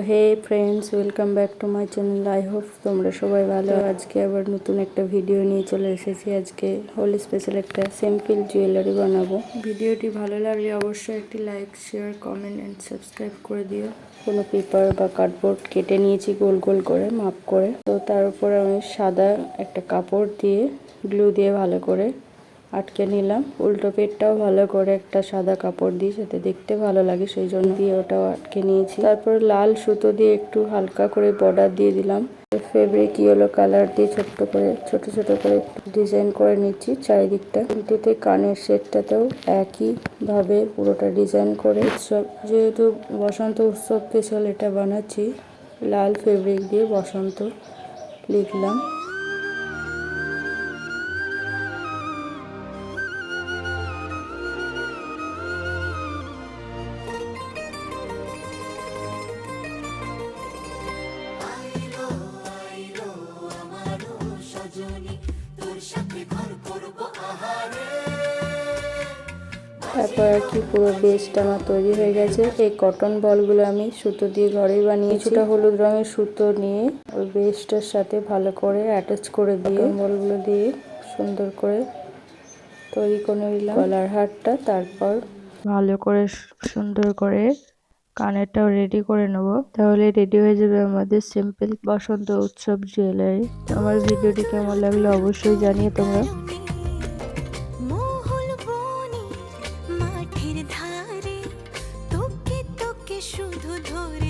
Hey friends, welcome back to my channel. I hope তোমরা সবাই ভালো। আজকে আবার নতুন একটা ভিডিও নিয়ে চলে এসেছি। আজকে হোলি স্পেশাল একটা সিম্পল জুয়েলারি বানাবো। ভিডিওটি ভালো লাগলে অবশ্যই একটি like, share, comment and subscribe করে দিও। কোনো পেপার বা কার্ডবোর্ড কেটে নিয়েছি গোল গোল করে মাপ করে। তো তার উপর আমি সাদা একটা কাপড় দিয়ে গ্লু দিয়ে ভালো করে আটকে নিলাম। উল্টো পেটটাও ভালো করে একটা সাদা কাপড় দিয়ে, যাতে দেখতে ভালো লাগে সেই জন্য দিয়ে ওটাও আটকে নিয়েছি। তারপর লাল সুতো দিয়ে একটু হালকা করে বর্ডার দিয়ে দিলাম। ফেব্রিক ইয়েলো কালার দিয়ে ছোট ছোট করে ডিজাইন করে নিচ্ছি চারিদিকটা। কিন্তু কানের সেটটাতেও একই ভাবে পুরোটা ডিজাইন করে উৎসব, যেহেতু বসন্ত উৎসব স্পেশাল এটা বানাচ্ছি, লাল ফেব্রিক দিয়ে বসন্ত লিখলাম। তারপর আর কি পুরো বেসটা আমার তৈরি হয়ে গেছে। এই কটন বলগুলো আমি সুতো দিয়ে ঘরেই বানিয়েছি। কিছুটা হলুদ রঙের সুতো নিয়ে ওই বেসটার সাথে ভালো করে অ্যাটাচ করে দিয়ে বলগুলো দিয়ে সুন্দর করে তৈরি করে নিলাম গলার হারটা। তারপর ভালো করে সুন্দর করে কানেরটাও রেডি করে নেব, তাহলে রেডি হয়ে যাবে আমাদের সিম্পল বসন্ত উৎসব জুয়েলারি। আমার ভিডিওটি কেমন লাগলো অবশ্যই জানিয়ে তোমরা। শুধু ধরে